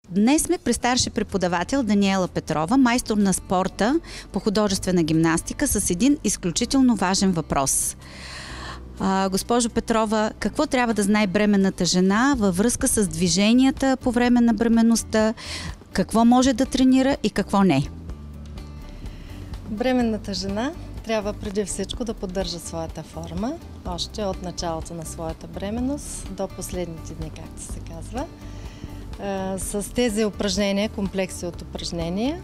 Днес сме при старши преподавател Даниела Петрова, майстор на спорта по художествена гимнастика, с един изключително важен въпрос. Госпожо Петрова, какво трябва да знае бременната жена във връзка с движенията по време на бременността, какво може да тренира и какво не? Бременната жена трябва преди всичко да поддържа своята форма, още от началото на своята бременност до последните дни, както се казва. С тези упражнения, комплекси от упражнения,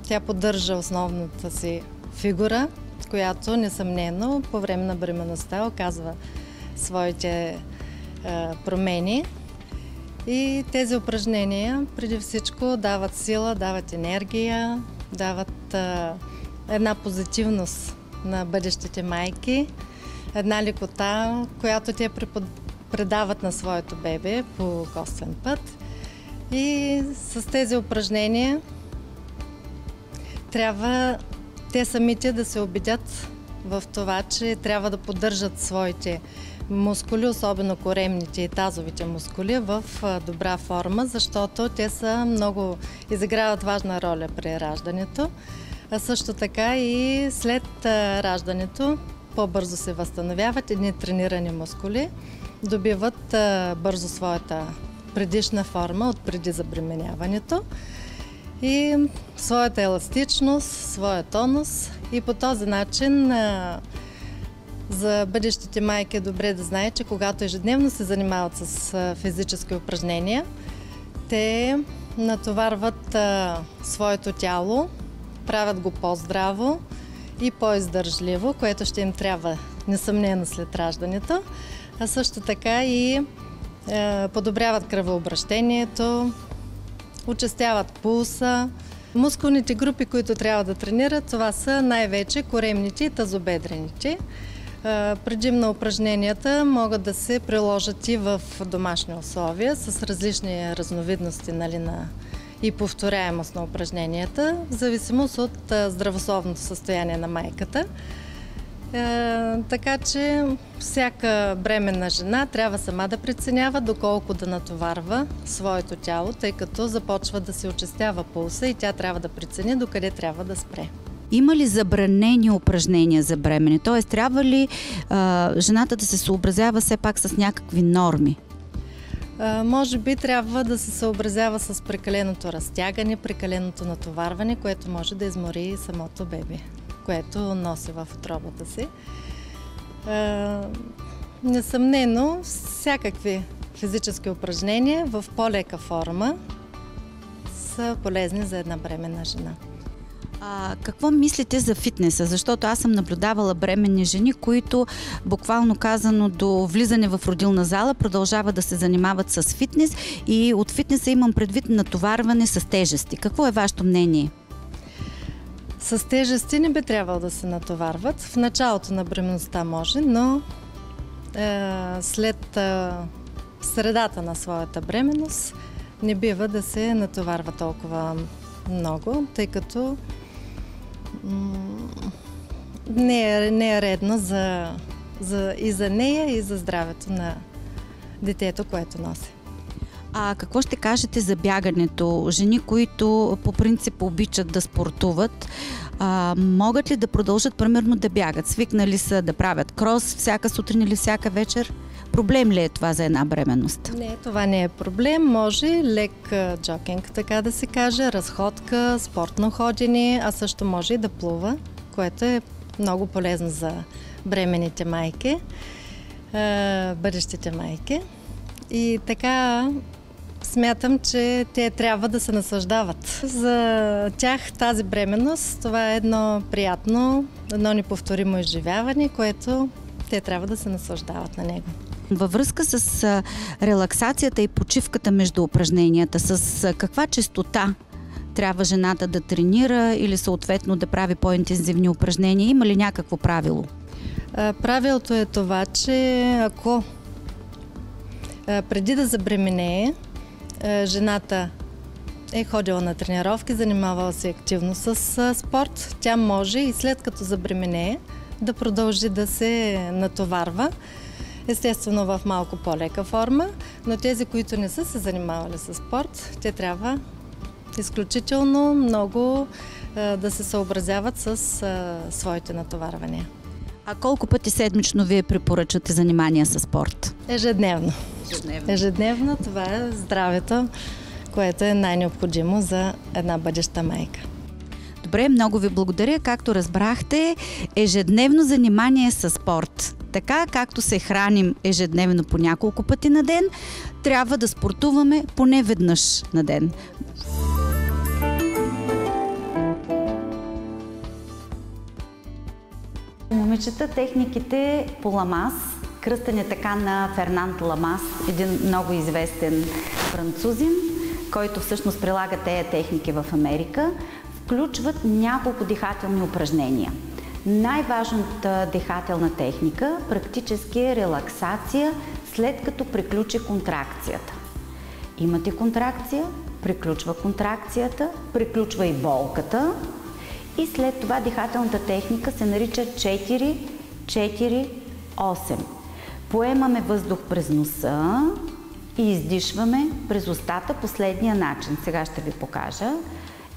тя поддържа основната си фигура, която несъмнено по време на бременността оказва своите промени. И тези упражнения преди всичко дават сила, дават енергия, дават една позитивност на бъдещите майки, една лекота, която те предават на своето бебе по косвен път. И с тези упражнения трябва те самите да се убедят в това, че трябва да поддържат своите мускули, особено коремните и тазовите мускули, в добра форма, защото те са много, изиграват важна роля при раждането. А също така и след раждането по-бързо се възстановяват едни тренирани мускули, добиват бързо своята предишна форма от преди забременяването и своята еластичност, своя тонус, и по този начин за бъдещите майки е добре да знаят, че когато ежедневно се занимават с физически упражнения, те натоварват своето тяло, правят го по-здраво и по-издържливо, което ще им трябва несъмнено след раждането, а също така и подобряват кръвообращението, участяват пулса. Мускулните групи, които трябва да тренират, това са най-вече коремните и тазобедрените. Предимно упражненията могат да се приложат и в домашни условия с различни разновидности и повторяемост на упражненията, в зависимост от здравословното състояние на майката. Така че всяка бременна жена трябва сама да преценява доколко да натоварва своето тяло, тъй като започва да се участява пулса и тя трябва да прецени докъде трябва да спре. Има ли забранени упражнения за бременни? Т.е. трябва ли жената да се съобразява все пак с някакви норми? Може би трябва да се съобразява с прекаленото разтягане, прекаленото натоварване, което може да измори самото бебе, което носи в утробата си. Несъмнено, всякакви физически упражнения в по-лека форма са полезни за една бременна жена. Какво мислите за фитнеса? Защото аз съм наблюдавала бременни жени, които буквално казано до влизане в родилна зала продължават да се занимават с фитнес, и от фитнеса имам предвид натоварване с тежести. Какво е вашето мнение? С тежести не би трябвало да се натоварват. В началото на бременността може, но след средата на своята бременност не бива да се натоварва толкова много, тъй като не е редно и за нея, и за здравето на детето, което носи. Какво ще кажете за бягането? Жени, които по принцип обичат да спортуват, могат ли да продължат примерно да бягат? Свикнали са да правят крос всяка сутрин или всяка вечер? Проблем ли е това за една бременност? Не, това не е проблем. Може лек джокинг, така да се каже, разходка, спортно ходене, а също може и да плува, което е много полезно за бременните майки, бъдещите майки. И така смятам, че те трябва да се наслаждават. За тях тази бременност, това е едно приятно, едно неповторимо изживяване, което те трябва да се наслаждават на него. Във връзка с релаксацията и почивката между упражненията, с каква честота трябва жената да тренира или съответно да прави по-интензивни упражнения? Има ли някакво правило? Правилото е това, че ако преди да забременее, жената е ходила на тренировки, занимавала се активно с спорт, тя може и след като забременее да продължи да се натоварва Естествено в малко по-лека форма, но тези, които не са се занимавали с спорт, те трябва изключително много да се съобразяват с своите натоварвания. А колко пъти седмично вие препоръчвате занимания с спорт? Ежедневно. Ежедневно, това е здравето, което е най-необходимо за една бъдеща майка. Добре, много ви благодаря. Както разбрахте, ежедневно занимание с спорт. Така, както се храним ежедневно по няколко пъти на ден, трябва да спортуваме поне веднъж на ден. Момичета, техниките по Ламас, кръстен е така на Фернанд Ламас, един много известен французин, който всъщност прилага тези техники в Америка, включват няколко дихателни упражнения. Най-важната дихателна техника практически е релаксация, след като приключи контракцията. Имате контракция, приключва контракцията, приключва и болката и след това дихателната техника се нарича 4-4-8. Поемаме въздух през носа и издишваме през устата последния начин. Сега ще ви покажа.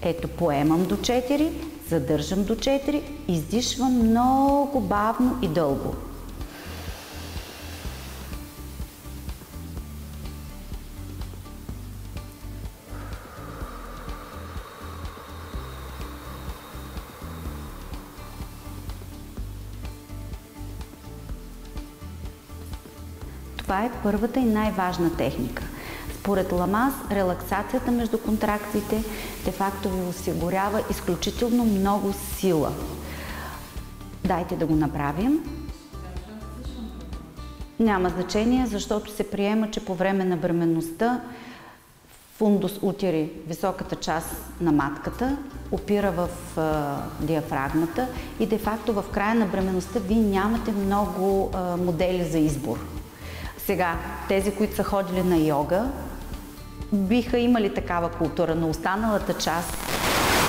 Ето, поемам до 4, задържам до 4, издишвам много бавно и дълго. Това е първата и най-важна техника. Според Ламас, релаксацията между контракциите де-факто ви осигурява изключително много сила. Дайте да го направим. Няма значение, защото се приема, че по време на бременността фундус утери, високата част на матката, опира в диафрагмата и де-факто в края на бременността вие нямате много модели за избор. Сега, тези, които са ходили на йога, биха имали такава култура, но останалата част,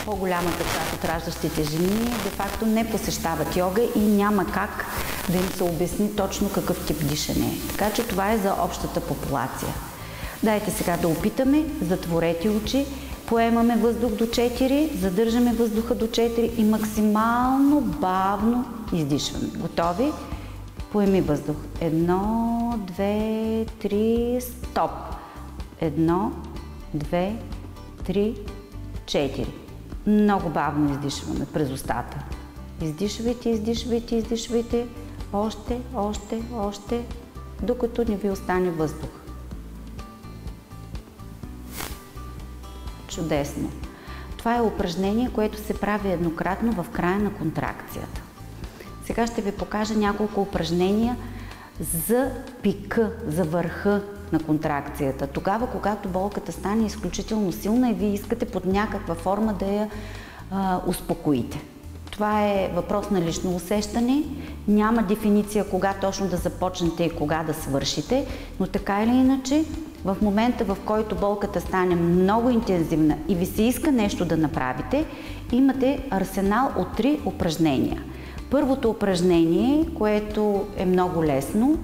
по-голямата част от раждащите жени, де-факто не посещават йога и няма как да им се обясни точно какъв тип дишане е. Така че това е за общата популация. Дайте сега да опитаме, затворете очи, поемаме въздух до 4, задържаме въздуха до 4 и максимално бавно издишваме. Готови? Поеми въздух. 1, 2, 3, стоп. 1, 2, 3, 4. Много бавно издишваме през устата. Издишвайте, издишвайте, издишвайте. Още, още, още, докато не ви остане въздух. Чудесно! Това е упражнение, което се прави еднократно в края на контракцията. Сега ще ви покажа няколко упражнения за пика, за върха на контракцията. Тогава, когато болката стане изключително силна и вие искате под някаква форма да я успокоите. Това е въпрос на лично усещане. Няма дефиниция кога точно да започнете и кога да свършите, но така или иначе, в момента, в който болката стане много интензивна и ви се иска нещо да направите, имате арсенал от 3 упражнения. Първото упражнение, което е много лесно,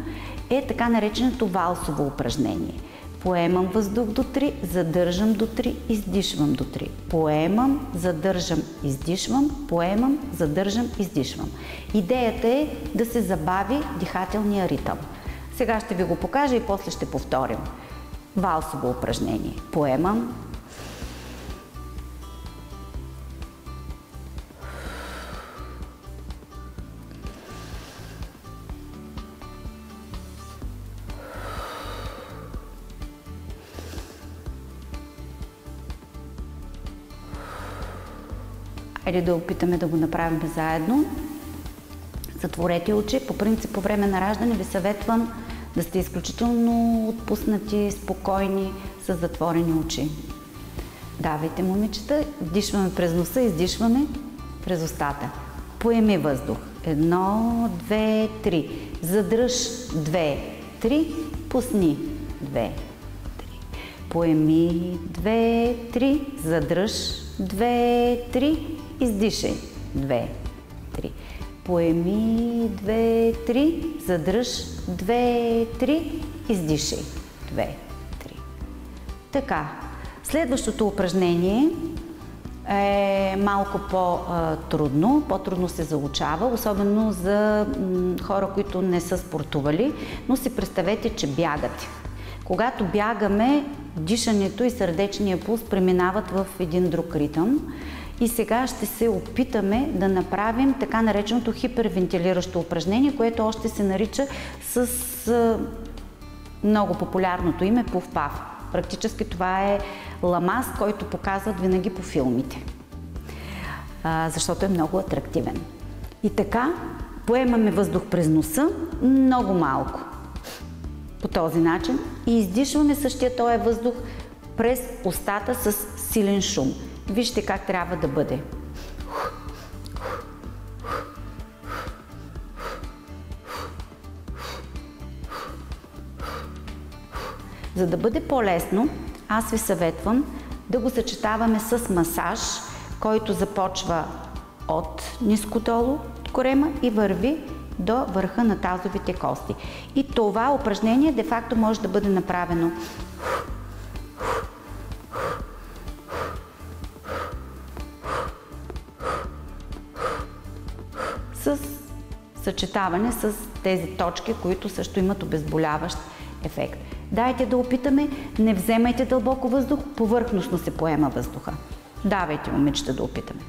е така нареченото валсово упражнение. Поемам въздух до 3, задържам до 3, издишвам до 3. Поемам, задържам, издишвам, поемам, задържам, издишвам. Идеята е да се забави дихателния ритъм. Сега ще ви го покажа и после ще повторим. Валсово упражнение. Поемам. Хайде да опитаме да го направим заедно. Затворете очи. По принцип, по време на раждане ви съветвам да сте изключително отпуснати, спокойни, с затворени очи. Давайте, момичета. Вдишваме през носа, издишваме през устата. Поеми въздух. 1, 2, 3. Задръж 2, 3. Пусни 2, 3. Поеми 2, 3. Задръж 2, 3. Издишай 2, 3. Поеми 2, 3, задръж 2, 3, издишай 2, 3. Така, следващото упражнение е малко по-трудно, по-трудно се заучава, особено за хора, които не са спортували, но си представете, че бягате. Когато бягаме, дишането и сърдечния пулс преминават в един друг ритъм. И сега ще се опитаме да направим така нареченото хипервентилиращо упражнение, което още се нарича с много популярното име пуф-паф. Практически това е ламас, който показват винаги по филмите, защото е много атрактивен. И така, поемаме въздух през носа много малко. По този начин и издишваме същия този въздух през устата с силен шум. Вижте как трябва да бъде. За да бъде по-лесно, аз ви съветвам да го съчетаваме с масаж, който започва от ниско долу от корема и върви до върха на тазовите кости. И това упражнение де-факто може да бъде направено с съчетаване с тези точки, които също имат обезболяващ ефект. Дайте да опитаме, не вземайте дълбоко въздух, повърхностно се поема въздуха. Давайте, момичета, да опитаме.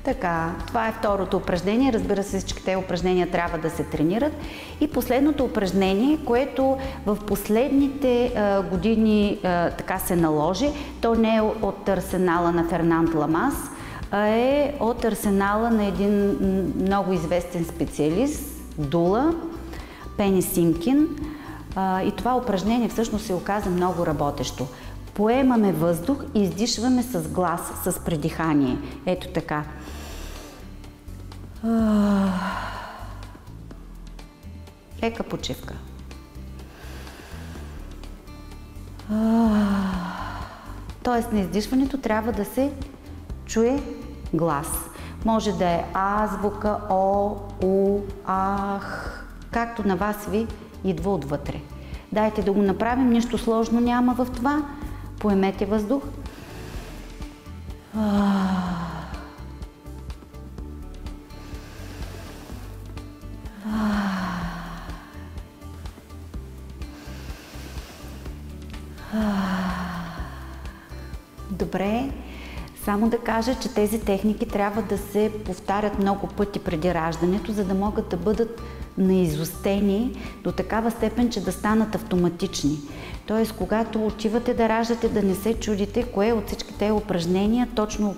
Така, това е второто упражнение. Разбира се, всички тези упражнения трябва да се тренират. И последното упражнение, което в последните години така се наложи, то не е от арсенала на Фернанд Ламас, а е от арсенала на един много известен специалист, дула, Пени Симкин. И това упражнение всъщност се оказа много работещо. Поемаме въздух и издишваме с глас, с придихание. Ето така. Лека почивка. Тоест на издишването трябва да се чуе глас. Може да е А звука, О, У, Ах, както на вас ви идва отвътре. Дайте да го направим, нищо сложно няма в това. Поемете въздух. Добре, само да кажа, че тези техники трябва да се повтарят много пъти преди раждането, за да могат да бъдат наизустени до такава степен, че да станат автоматични. Тоест, когато отивате да раждате, да не се чудите кое от всички тези упражнения точно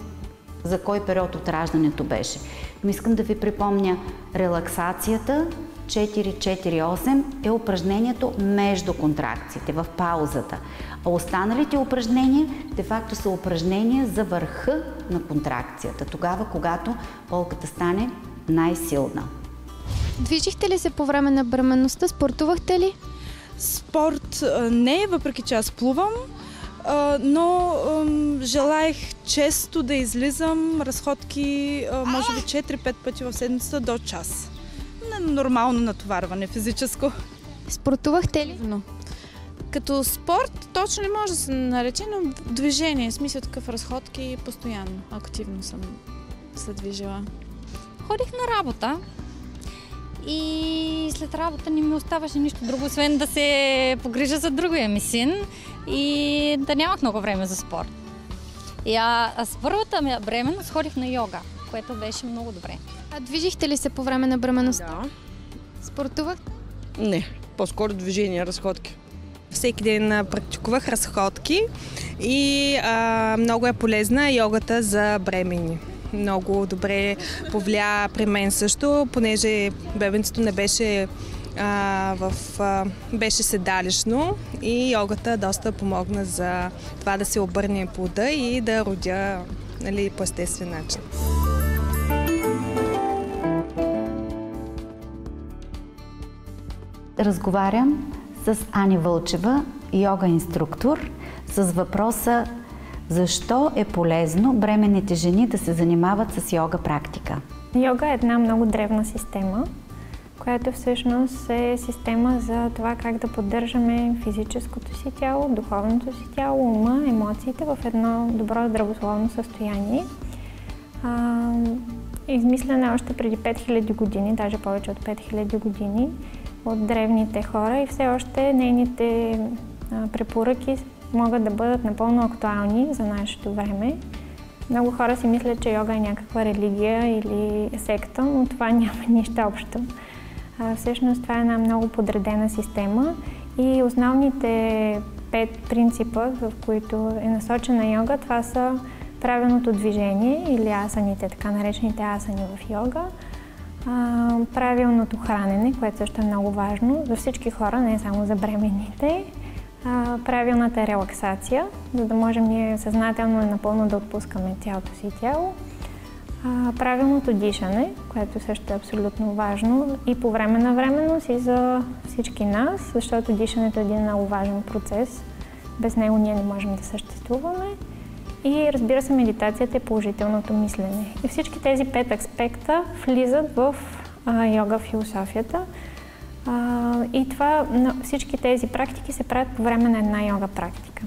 за кой период от раждането беше. Но искам да ви припомня, релаксацията 4-4-8 е упражнението между контракциите, в паузата. А останалите упражнения, де-факто са упражнения за върха на контракцията, тогава, когато болката стане най-силна. Движихте ли се по време на бременността? Спортувахте ли? Спорт не, въпреки че аз плувам, но желаех често да излизам разходки, може би 4-5 пъти в седмицата до час. Нормално натоварване физическо. Спортувахте ли? Като спорт точно не може да се нарече, но движение, в смисъл такъв разходки, постоянно, активно съм се движила. Ходих на работа и след работа не ми оставаше нищо друго, освен да се погрижа за другия ми син и да нямах много време за спорт. С първата ми бременност ходих на йога, което беше много добре. А движихте ли се по време на бременността? Да. Спортувахте? Не, по-скоро движение, разходки. Всеки ден практикувах разходки и много е полезна йогата за бременни. Много добре повлия при мен също, понеже бебенцето не беше беше седалищно и йогата доста помогна за това да се обърне плода и да родя, нали, по естествен начин. Разговарям с Ани Вълчева, йога инструктор, с въпроса защо е полезно бременните жени да се занимават с йога практика. Йога е една много древна система, която всъщност е система за това как да поддържаме физическото си тяло, духовното си тяло, ума, емоциите в едно добро здравословно състояние. Измислена още преди 5000 години, даже повече от 5000 години от древните хора и все още нейните препоръки могат да бъдат напълно актуални за нашето време. Много хора си мислят, че йога е някаква религия или секта, но това няма нищо общо. Всъщност това е една много подредена система и основните 5 принципа, в които е насочена йога, това са правилното движение или асаните, така наречените асани в йога, правилното хранене, което също е много важно за всички хора, не само за бременните, правилната релаксация, за да можем ние съзнателно и напълно да отпускаме цялото си тяло, правилното дишане, което също е абсолютно важно и по време на бременност и за всички нас, защото дишането е един много важен процес. Без него ние не можем да съществуваме. И разбира се, медитацията е положителното мислене. И всички тези 5 аспекта влизат в йога философията. И всички тези практики се правят по време на една йога практика.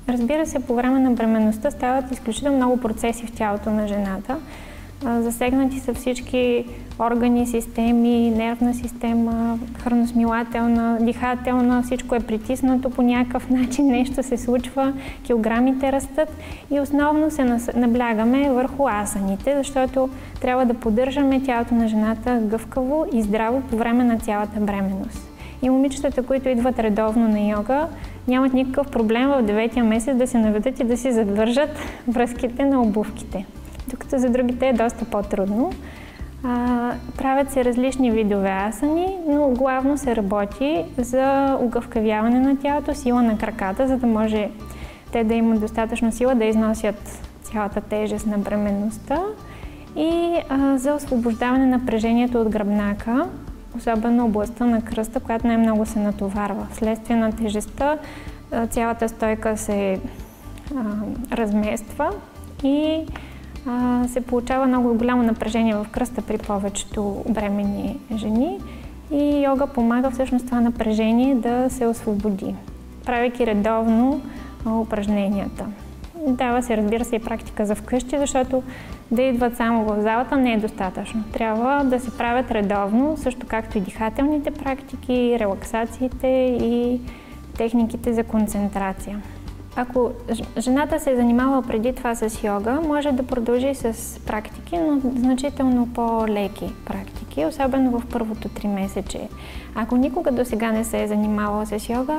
Разбира се, по време на бременността стават изключително много процеси в тялото на жената. Засегнати са всички органи, системи, нервна система, храносмилателна, дихателна, всичко е притиснато по някакъв начин, нещо се случва, килограмите растат и основно се наблягаме върху асаните, защото трябва да поддържаме тялото на жената гъвкаво и здраво по време на цялата бременност. И момичетата, които идват редовно на йога, нямат никакъв проблем в 9-тия месец да се наведат и да си задържат връзките на обувките. Докато за другите е доста по-трудно. Правят се различни видове асани, но главно се работи за огъвкавяване на тялото, сила на краката, за да може те да имат достатъчно сила да износят цялата тежест на бременността и за освобождаване на напрежението от гръбнака, особено областта на кръста, която най-много се натоварва. Вследствие на тежестта цялата стойка се размества и се получава много голямо напрежение в кръста при повечето бременни жени и йога помага всъщност това напрежение да се освободи, правейки редовно упражненията. Дава се, разбира се, и практика за вкъщи, защото да идват само в залата не е достатъчно. Трябва да се правят редовно, също както и дихателните практики, релаксациите и техниките за концентрация. Ако жената се е занимавала преди това с йога, може да продължи с практики, но значително по-леки практики, особено в първото 3-месечие. Ако никога досега не се е занимавала с йога,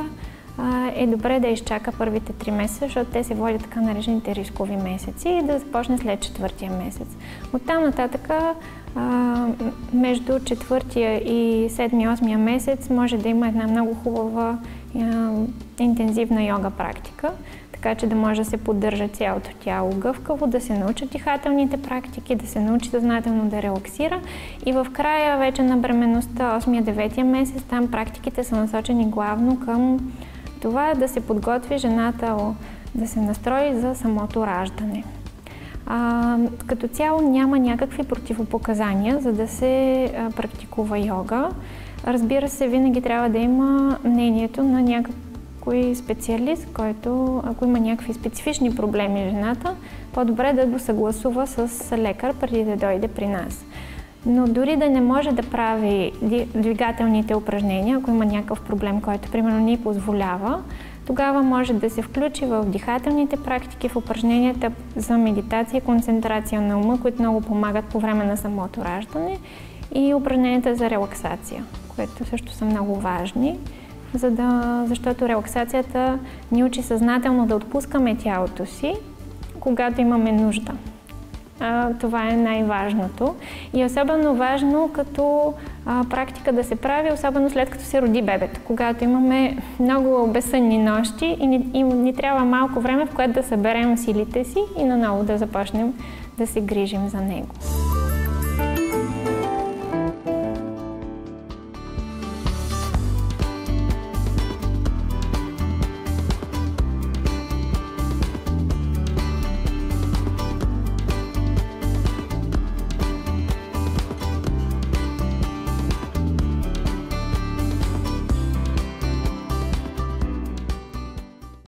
е добре да изчака първите 3 месеца, защото те се водят така наречените рискови месеци и да започне след 4-тия месец. Оттам нататък, между 4-тия и 7-8 месец може да има една много хубава интензивна йога практика, така че да може да се поддържа цялото тяло гъвкаво, да се научат дихателните практики, да се научи съзнателно да релаксира и в края вече на бременността, 8-9 месец, там практиките са насочени главно към това да се подготви жената, да се настрои за самото раждане. Като цяло няма някакви противопоказания, за да се практикува йога. Разбира се, винаги трябва да има мнението на някой специалист, който, ако има някакви специфични проблеми жената, по-добре да го съгласува с лекар преди да дойде при нас. Но дори да не може да прави двигателните упражнения, ако има някакъв проблем, който примерно ни позволява, тогава може да се включи в дихателните практики, в упражненията за медитация и концентрация на ума, които много помагат по време на самото раждане, и упражненията за релаксация, които също са много важни, защото релаксацията ни учи съзнателно да отпускаме тялото си, когато имаме нужда. Това е най-важното и особено важно като практика да се прави, особено след като се роди бебето, когато имаме много безсънни нощи и ни трябва малко време, в което да съберем силите си и наново да започнем да се грижим за него.